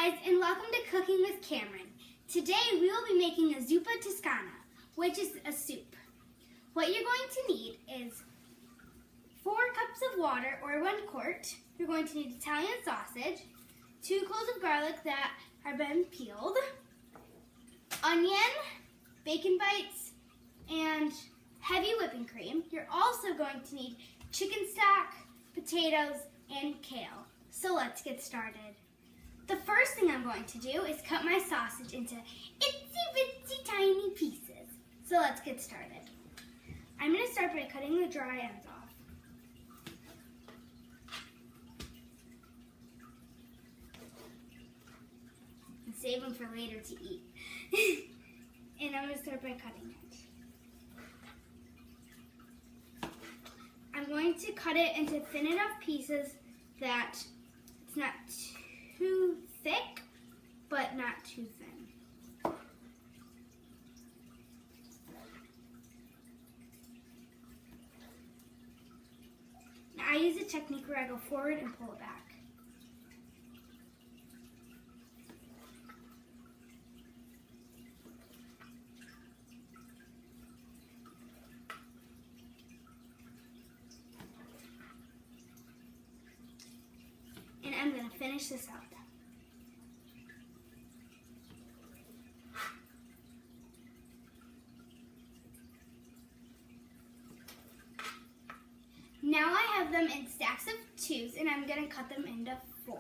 guys, and welcome to Cooking with Kamryn. Today we will be making a Zuppa Toscana, which is a soup. What you're going to need is 4 cups of water or 1 quart. You're going to need Italian sausage, 2 cloves of garlic that have been peeled, onion, bacon bites, and heavy whipping cream. You're also going to need chicken stock, potatoes, and kale. So let's get started. The first thing I'm going to do is cut my sausage into itsy bitsy tiny pieces. So let's get started. I'm going to start by cutting the dry ends off. And save them for later to eat. And I'm going to start by cutting it. I'm going to cut it into thin enough pieces that it's not too thick, but not too thin. Now I use a technique where I go forward and pull it back. And I'm going to finish this out. Now I have them in stacks of 2s, and I'm going to cut them into 4.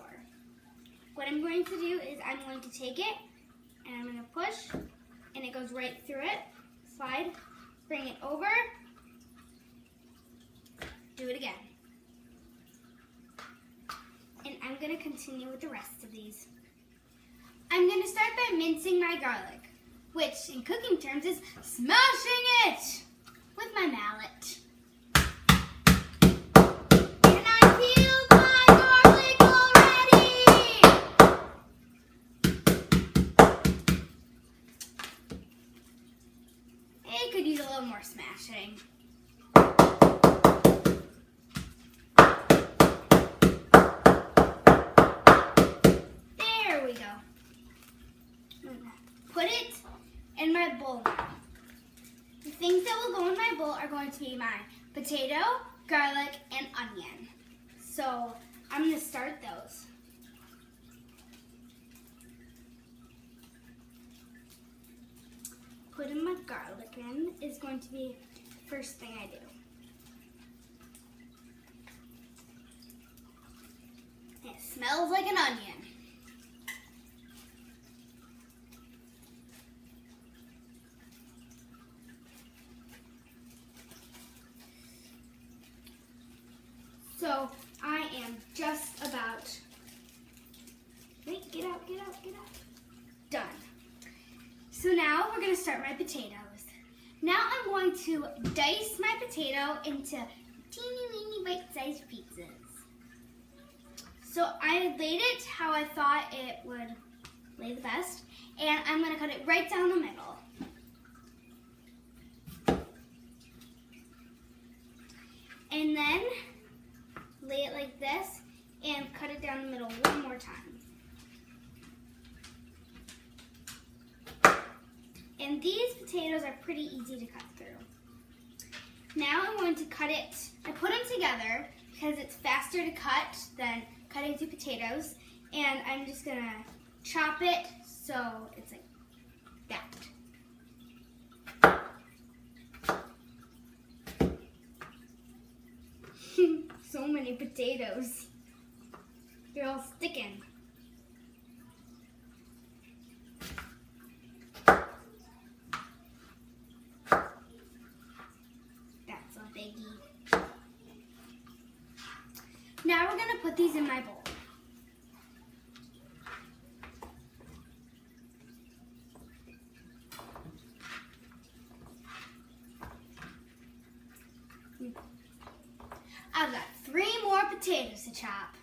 What I'm going to do is I'm going to take it, and I'm going to push, and it goes right through it. Slide, bring it over, do it again. And I'm going to continue with the rest of these. I'm going to start by mincing my garlic, which in cooking terms is smashing it with my mallet. And I peeled my garlic already! It could use a little more smashing. Put it in my bowl now. The things that will go in my bowl are going to be my potato, garlic, and onion. So I'm going to start those. Putting my garlic in is going to be the first thing I do. It smells like an onion. So I am just about, wait, get out. Done. So now we're going to start my potatoes. Now I'm going to dice my potato into teeny weeny bite-sized pieces. So I laid it how I thought it would lay the best, and I'm going to cut it right down the middle. And then lay it like this and cut it down the middle one more time. And these potatoes are pretty easy to cut through. Now I'm going to cut it, I put them together because it's faster to cut than cutting 2 potatoes. And I'm just going to chop it so it's like that. So many potatoes. They're all sticking. That's a biggie. Now we're going to put these in my bowl. I've got 3 more potatoes to chop.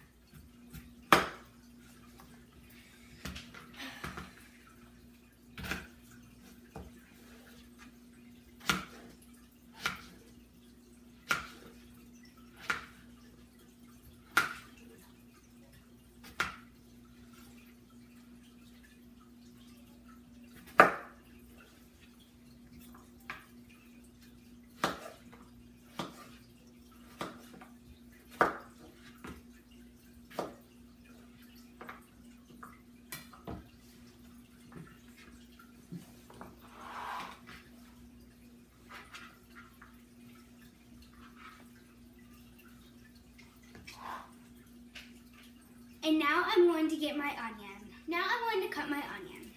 And now I'm going to get my onion. Now I'm going to cut my onion.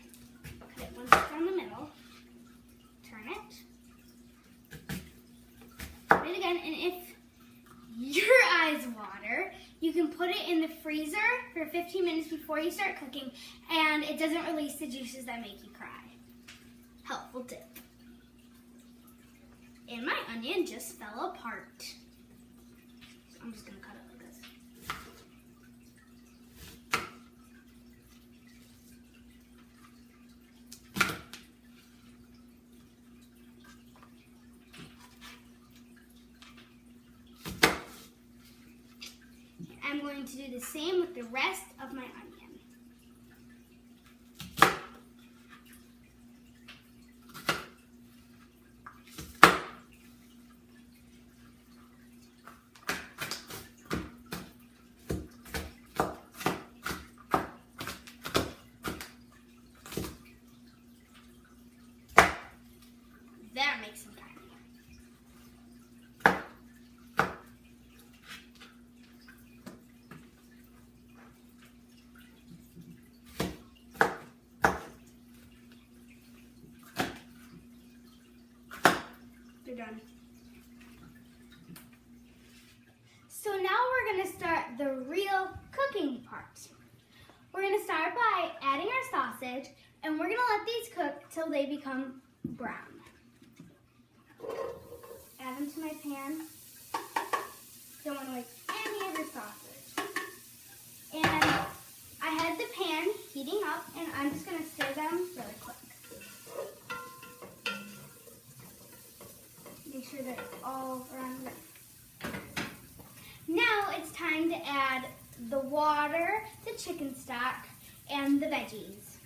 Cut it once down the middle. Turn it. Put it again, and if your eyes water, you can put it in the freezer for 15 minutes before you start cooking, and it doesn't release the juices that make you cry. Helpful tip. And my onion just fell apart. So I'm just gonna cut it like this. I'm going to do the same with the rest of my onion. That makes some time. They're done. So now we're going to start the real cooking part. We're going to start by adding our sausage, and we're going to let these cook till they become brown. Add them to my pan. Don't want to waste any of your sausage. And I had the pan heating up, and I'm just going to stir them really quick. Make sure that it's all around there. Now it's time to add the water, the chicken stock, and the veggies.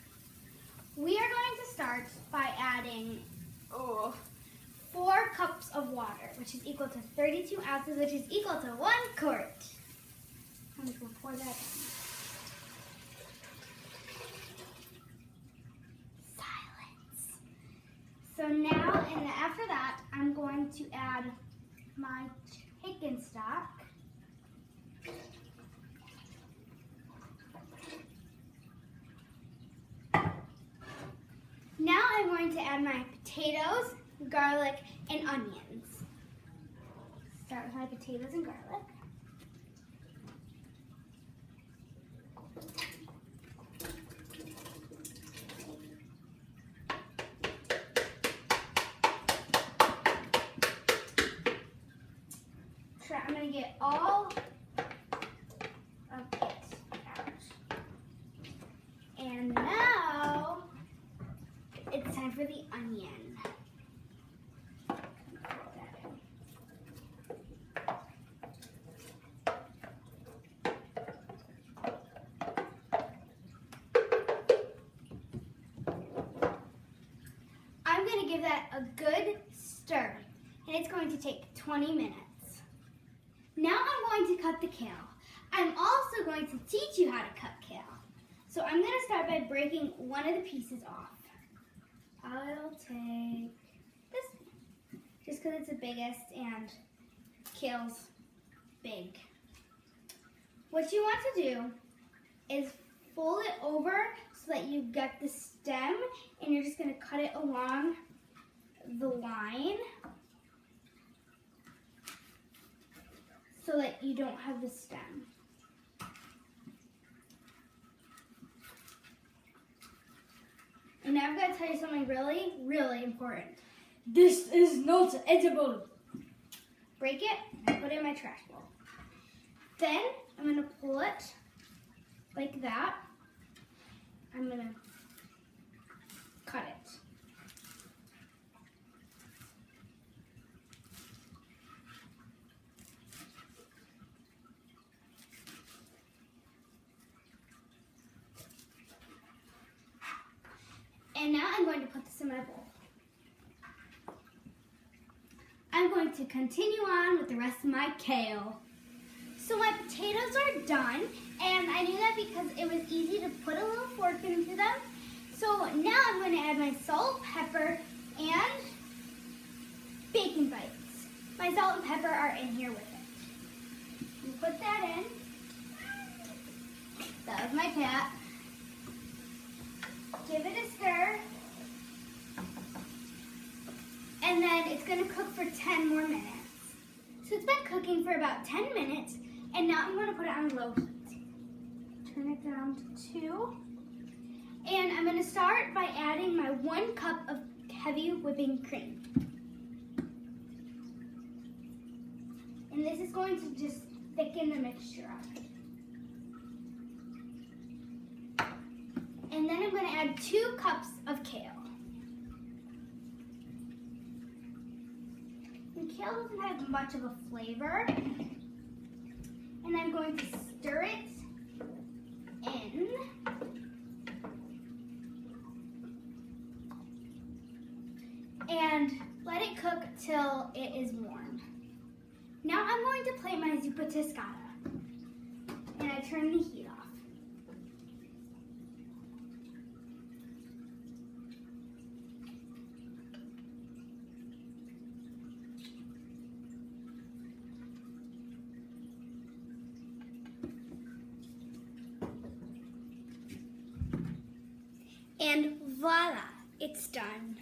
We are going to start by adding 4 cups of water, which is equal to 32 ounces, which is equal to 1 quart. I'm just going to pour that in. Silence. So now, and after that, I'm going to add my chicken stock. Now I'm going to add my potatoes, garlic, and onions. Start with my potatoes and garlic. I'm going to get all of it out. And now it's time for the onion. I'm going to give that a good stir, and it's going to take 20 minutes. Now I'm going to cut the kale. I'm also going to teach you how to cut kale. So I'm going to start by breaking one of the pieces off. I'll take this one, just because it's the biggest and kale's big. What you want to do is fold it over so that you get the stem, and you're just going to cut it along the line so that you don't have the stem. And now I've got to tell you something really, really important. This is not edible. Break it and put it in my trash bowl. Then I'm going to pull it like that. I'm going to cut it. And now I'm going to put this in my bowl. I'm going to continue on with the rest of my kale. So my potatoes are done, and I knew that because it was easy to put a little fork into them. So now I'm going to add my salt, pepper, and bacon bites. My salt and pepper are in here with it. You put that in. have my pat. Give it a stir. And then it's going to cook for 10 more minutes. So it's been cooking for about 10 minutes, and now I'm going to put it on low heat. Turn it down to 2. And I'm going to start by adding my 1 cup of heavy whipping cream. And this is going to just thicken the mixture up. And then I'm going to add 2 cups of kale. And kale doesn't have much of a flavor. And I'm going to stir it in. And let it cook till it is warm. Now I'm going to plate my Zuppa Toscana. And I turn the heat off. And voila, it's done.